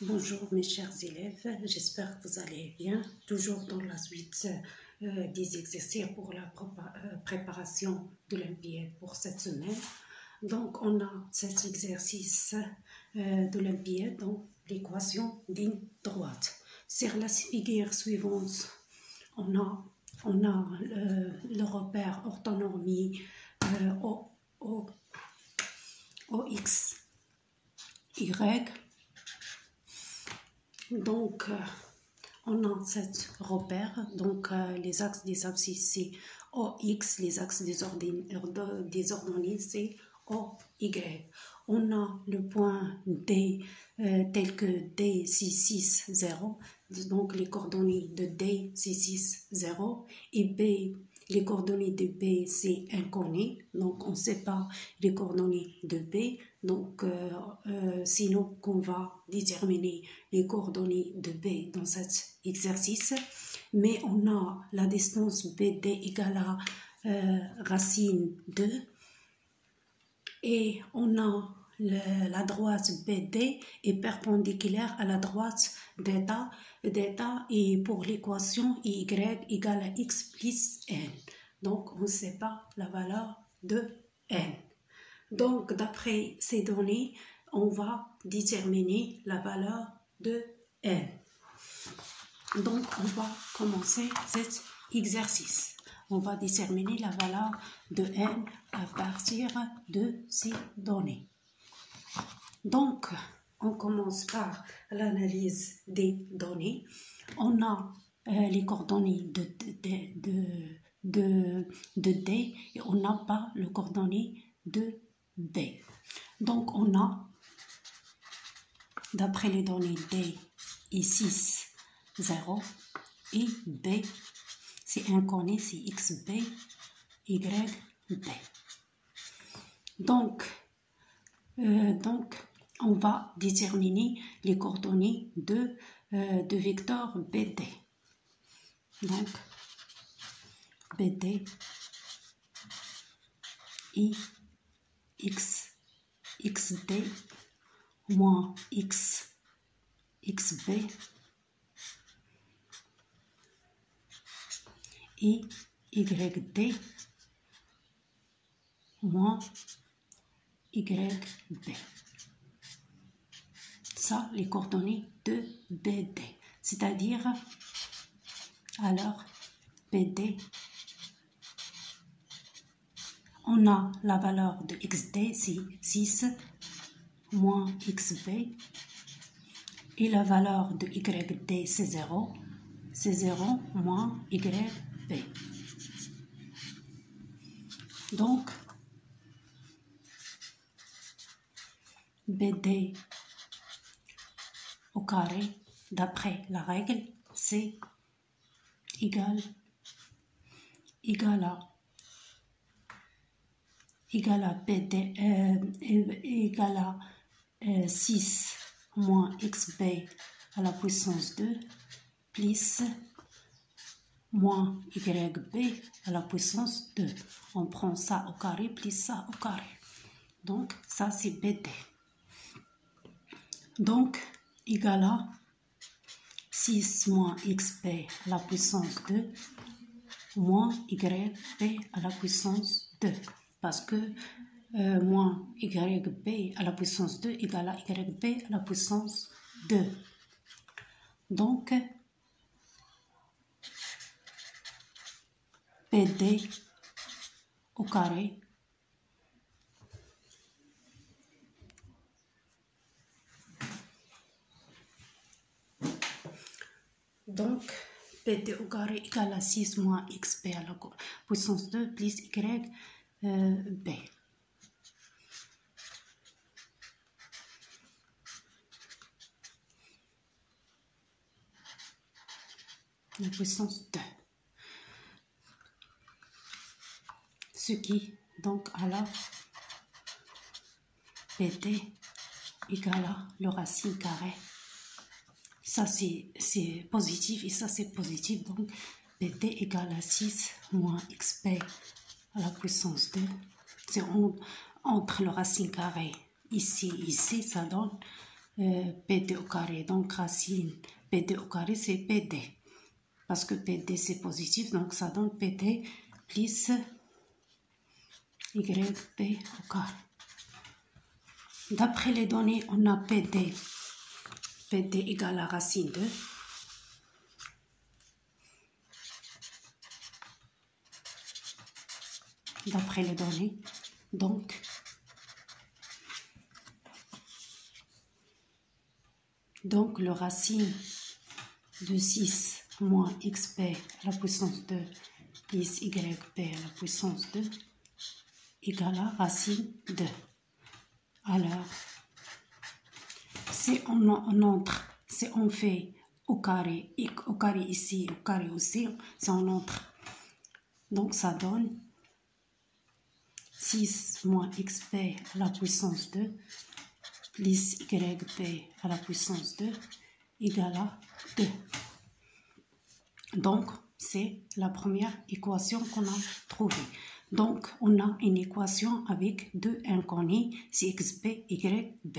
Bonjour mes chers élèves, j'espère que vous allez bien. Toujours dans la suite des exercices pour la préparation de l'Olympiade pour cette semaine. Donc on a cet exercice de l'Olympiade dans l'équation d'une droite. Sur la figure suivante, on a le repère orthonormie OX, Y. Donc, on a cet repère, donc les axes des abscisses c'est OX, les axes des ordonnées c'est OY. On a le point D tel que D660, donc les coordonnées de D660 et B. Les coordonnées de B, c'est inconnu, donc on ne sait pas les coordonnées de B. Donc, sinon qu'on va déterminer les coordonnées de B dans cet exercice. Mais on a la distance BD égale à racine 2. Et on a la droite BD est perpendiculaire à la droite d'état. Et pour l'équation Y égale à X plus N. Donc, on ne sait pas la valeur de N. Donc, d'après ces données, on va déterminer la valeur de N. Donc, on va commencer cet exercice. On va déterminer la valeur de N à partir de ces données. Donc, on commence par l'analyse des données. On a les coordonnées de D et on n'a pas le coordonnées de B. Donc, on a, d'après les données D, est 6, 0, et B, c'est inconnu, c'est XB, YB. Donc, on va déterminer les coordonnées de vecteur BD. Donc, BD et XD moins XB et YD moins YB. Ça, les coordonnées de BD. C'est-à-dire, alors, BD, on a la valeur de XD, c'est 6 moins XB. Et la valeur de YD, c'est 0. C'est 0 moins YB. Donc, BD au carré, d'après la règle, c'est égal à BD égal à 6 moins XB à la puissance 2 plus moins YB à la puissance 2. On prend ça au carré plus ça au carré. Donc, ça c'est BD. Donc, égal à 6 moins XB à la puissance 2 moins YB à la puissance 2. Parce que moins YB à la puissance 2 égale à YB à la puissance 2. Donc, BD au carré donc BD au carré égale à 6 moins XB à la puissance 2 plus YB. La puissance 2. Ce qui, donc, alors, BD égale à le racine carré. Ça, c'est positif et ça, c'est positif. Donc, BD égale à 6 moins XB à la puissance 2. C'est entre le racine carré ici, ça donne PD au carré. Donc racine PD au carré, c'est PD. Parce que PD, c'est positif, donc ça donne PD plus YP au carré. D'après les données, on a PD égale à racine 2. D'après les données, donc le racine de 6 moins xp à la puissance 2 plus yp à la puissance 2 égale à racine 2. Alors, si on fait au carré ici, au carré aussi, si on entre, donc ça donne 6 moins xp à la puissance 2 plus yp à la puissance 2 égale à 2. Donc, c'est la première équation qu'on a trouvée. Donc, on a une équation avec deux inconnus, c'est xb, yb.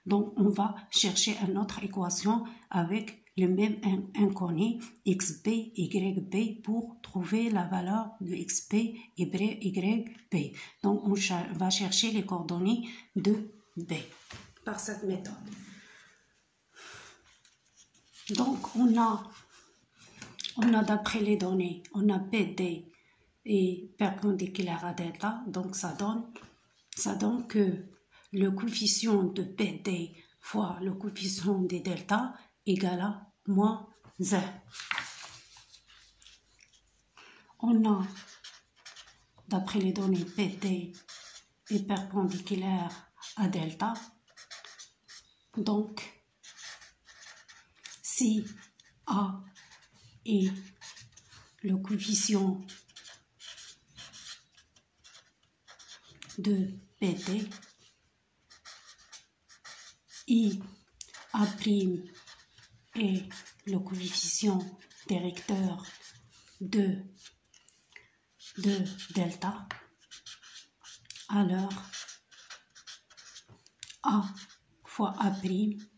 Donc, on va chercher une autre équation avec le même inconnu, xb, yb, pour trouver la valeur de xb, yb. Donc, on va chercher les coordonnées de b par cette méthode. Donc, on a d'après les données, on a PD et perpendiculaire à delta, donc ça donne que le coefficient de PD fois le coefficient de delta égale à moins 1. On a, d'après les données, PD est perpendiculaire à delta, donc si A est le coefficient de PD, I A' est le coefficient directeur de delta, alors A fois A'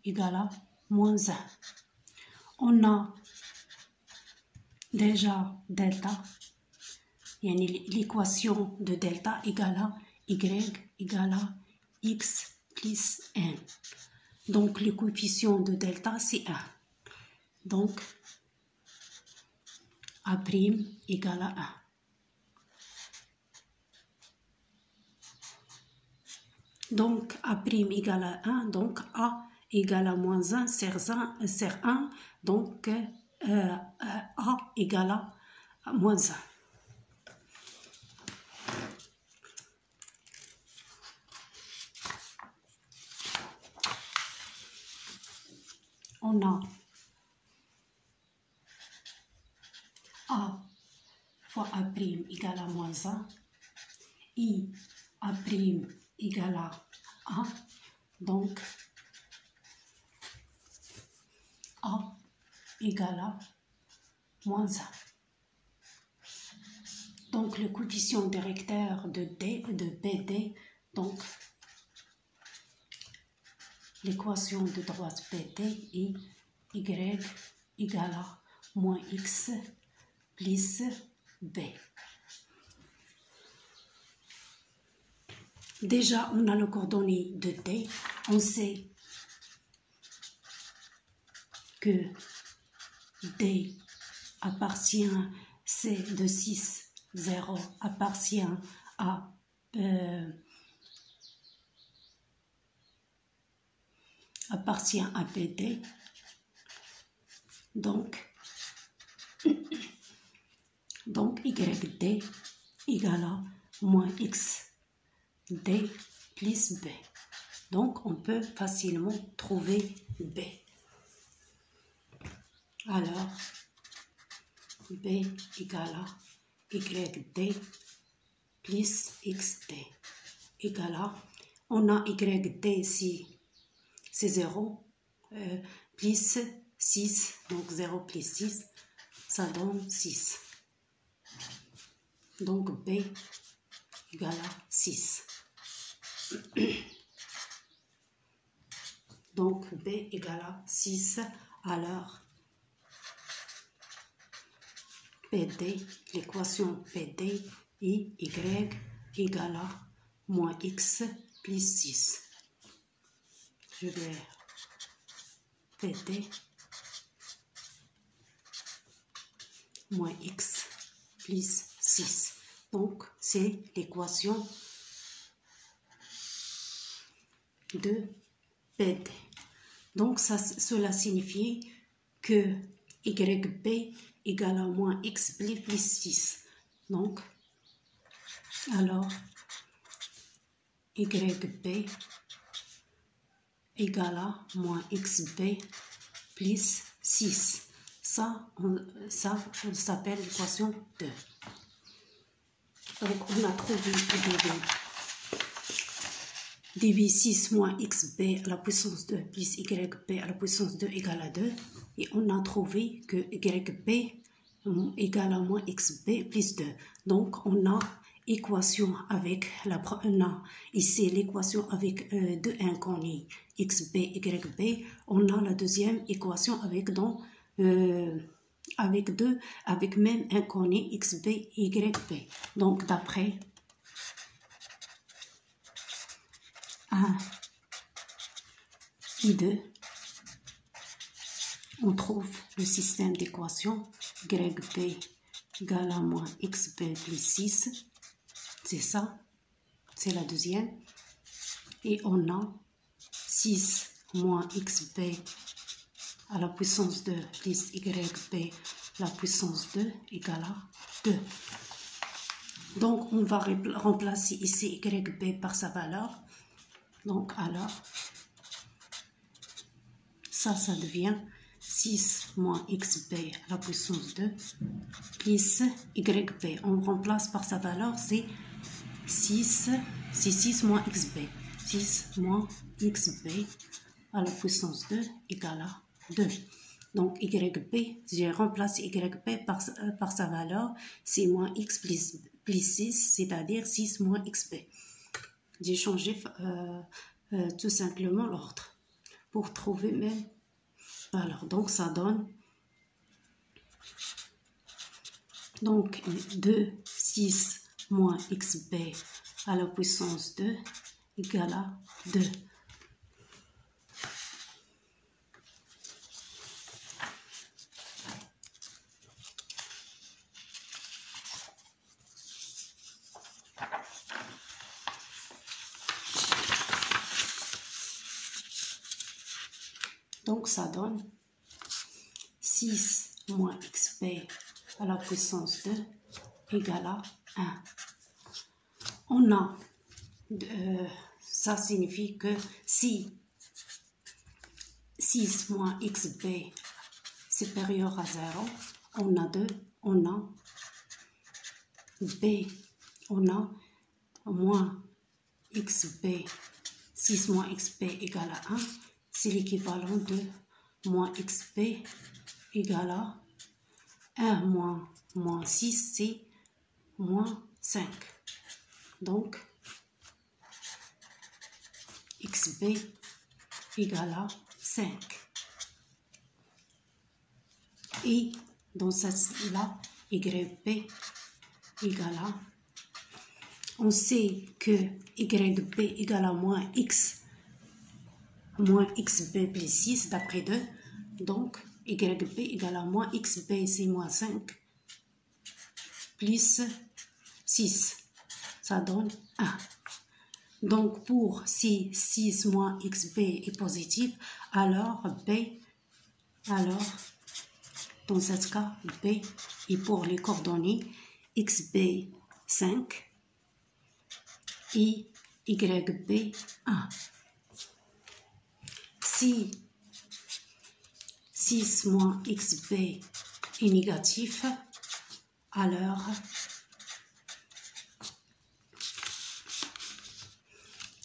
égale à moins 1. On a déjà delta, l'équation de delta égale à y égale à x plus n. Donc le coefficient de delta c'est 1. Donc A' égale à 1. Donc A' égale à 1, donc A égale à moins 1 sert 1, donc A égale à moins 1. On a A fois A' égale à moins 1, I A' égale à 1, donc A égale à moins 1. Donc le coefficient directeur de PD, donc l'équation de droite PD est y égale à moins x plus b. Déjà, on a le coordonnée de D. On sait que D appartient, c'est de 6, 0, appartient à PD. Donc YD égale à moins XD plus B. Donc, on peut facilement trouver B. Alors, B égale à YD plus XD égale à, on a YD ici, c'est 0, plus 6, donc 0 plus 6, ça donne 6. Donc B égale à 6. Donc B égale à 6. Alors PD, l'équation PD et Y égale à moins X plus 6. Je vais PD moins X plus 6. Donc, c'est l'équation de PD. Donc, cela signifie que YB égale à moins X plus 6. Donc, alors, YB égale à moins XB plus 6. Ça s'appelle l'équation 2. Donc, on a trouvé dB6 moins XB à la puissance 2 plus YB à la puissance 2 égale à 2. Et on a trouvé que YB égale à moins XB plus 2. Donc, on a équation avec ici l'équation avec deux inconnus XB, YB. On a la deuxième équation avec avec même inconnu XB, YB. Donc, d'après 1 et 2, on trouve le système d'équation YB égale à moins XB plus 6. C'est ça, c'est la deuxième. Et on a 6 moins XB à la puissance 2 plus YB la puissance 2 égale à 2. Donc, on va remplacer ici YB par sa valeur. Donc, alors, ça devient 6 moins XB à la puissance 2 plus YB. On remplace par sa valeur, c'est 6 moins XB. 6 moins XB à la puissance 2 égale à 2. Donc, YB, j'ai remplacé YB par sa valeur, c'est moins X plus 6, c'est-à-dire 6 moins XB. J'ai changé tout simplement l'ordre pour trouver même valeur. Donc, ça donne donc 2, 6 moins XB à la puissance 2 égale à 2. Donc, ça donne 6 moins XB à la puissance 2 égale à 1. On a, ça signifie que si 6 moins XB supérieur à 0, on a B, on a moins XB, 6 moins XB égale à 1. C'est l'équivalent de moins XB égale à 1 moins 6, c'est moins 5. Donc, XB égale à 5. Et dans celle-là, YB égale à, on sait que YB égale à moins XB plus 6 d'après 2. Donc, YB égale à moins XB, c'est moins 5 plus 6. Ça donne 1. Donc, pour si 6 moins XB est positif, alors dans ce cas, B est pour les coordonnées XB 5 et YB 1. Si 6 moins XB est négatif, alors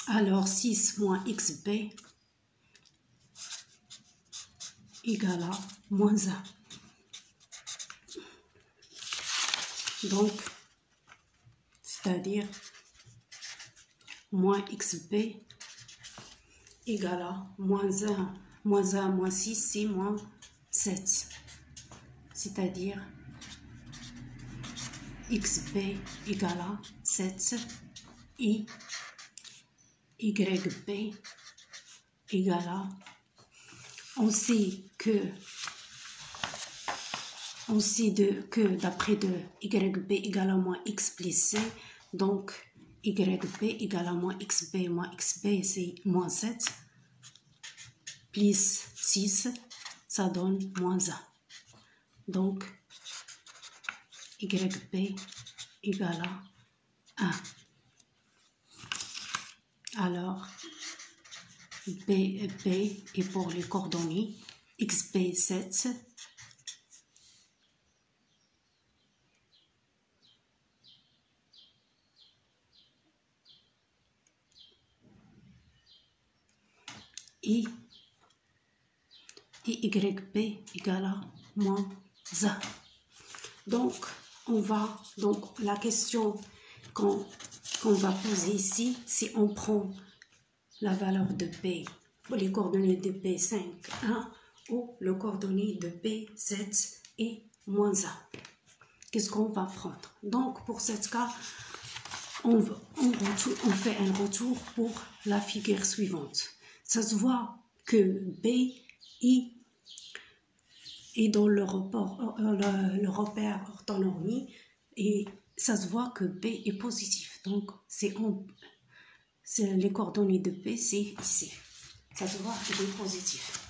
Alors 6 moins XB égale à moins 1. Donc, c'est-à-dire moins XB égale à moins 1, moins 1, moins 6, c'est moins 7. C'est-à-dire xb égale à 7, yb égale à, on sait que d'après yb égale à moins x plus c, donc yb égale à moins xb c'est moins 7, plus 6, ça donne moins 1. Donc, yb égale à 1. Alors, b est pour les coordonnées, xb 7, et yb égale à moins 1. Donc, la question qu'on va poser ici, si on prend la valeur de P, les coordonnées de P 5, 1, ou le coordonnée de P 7 et moins 1. Qu'est-ce qu'on va prendre? Donc, pour ce cas, on fait un retour pour la figure suivante. Ça se voit que B est dans le repère orthonormie et ça se voit que B est positif. Donc, les coordonnées de P, c'est ici. Ça se voit qu'il est positif.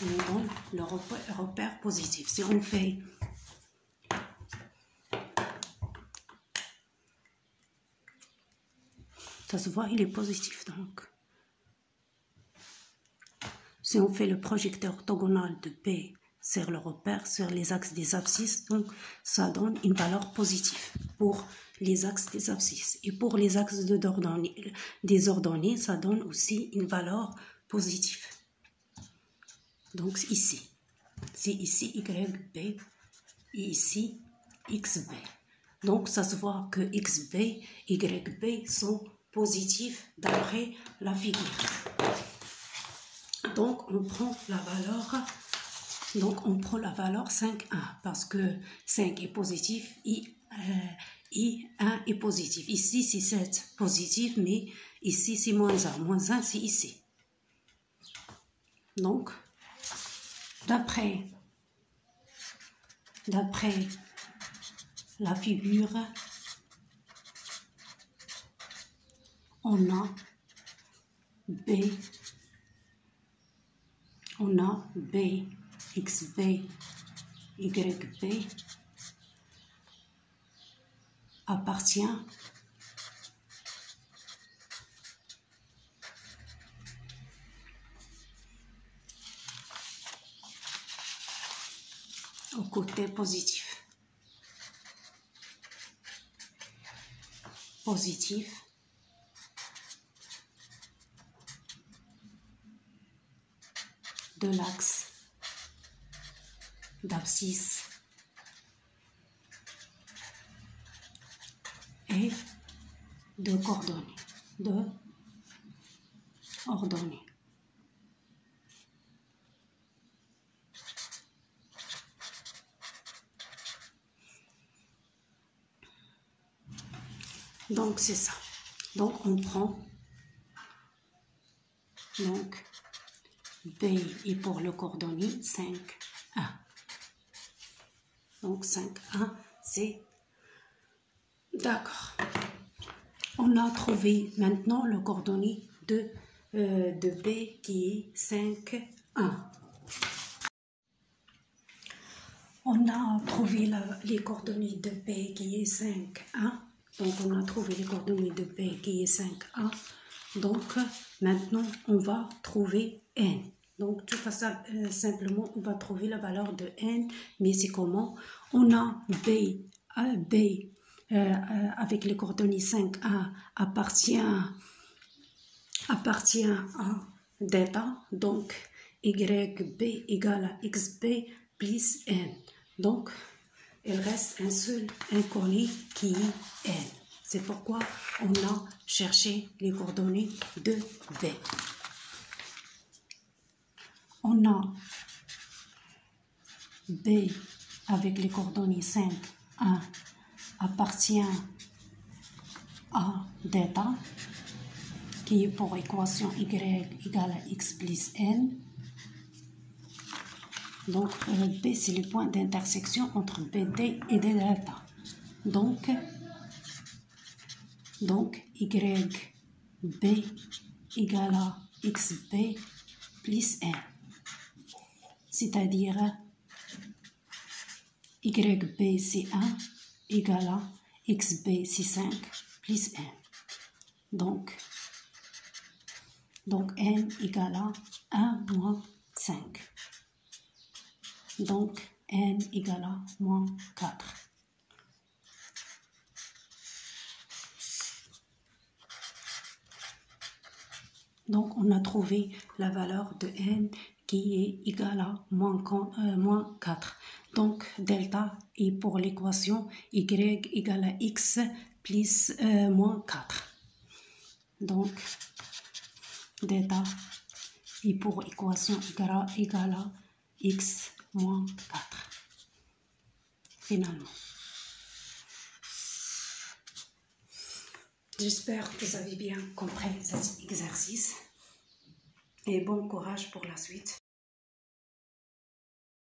On est dans le repère positif. Si on fait ça se voit, il est positif. Donc, si on fait le projecteur orthogonal de P sur le repère, sur les axes des abscisses, donc ça donne une valeur positive pour les axes des abscisses. Et pour les axes des ordonnées, ça donne aussi une valeur positive. Donc ici, c'est ici YB et ici XB. Donc ça se voit que XB et YB sont positifs d'après la figure. Donc on prend la valeur 5, 1 parce que 5 est positif et 1 est positif. Ici c'est 7 positif, mais ici c'est moins 1. Moins 1 c'est ici. Donc d'après la figure, on a B, XB, YB appartient au côté positif. De l'axe d'abscisse et de ordonnées. Donc c'est ça. Donc on prend B est pour le coordonnée 5, 1. Donc 5, 1, c'est d'accord. On a trouvé maintenant le coordonnée de B qui est 5, 1. On a trouvé les coordonnées de P qui est 5, 1. Donc on a trouvé les coordonnées de P qui est 5, 1. Donc maintenant on va trouver N. Donc tout ça simplement on va trouver la valeur de N, mais c'est comment? On a B avec les coordonnées 5, 1 appartient à delta, donc YB égale à XB plus N. Donc il reste un seul inconnu qui est N. C'est pourquoi on a cherché les coordonnées de B. on a B avec les coordonnées 5, 1 appartient à delta, qui est pour équation y égale à x plus n. Donc, B, c'est le point d'intersection entre BD et delta. Donc, YB égale à XB plus N. C'est-à-dire, YB c'est 1 égale à XB c'est 5 plus N. Donc N égale à 1 moins 5. Donc, N égale à moins 4. Donc, on a trouvé la valeur de N qui est égale à moins 4. Donc, delta est pour l'équation Y égale à X plus moins 4. Donc, delta est pour équation égale à X moins 4. Finalement. J'espère que vous avez bien compris cet exercice et bon courage pour la suite.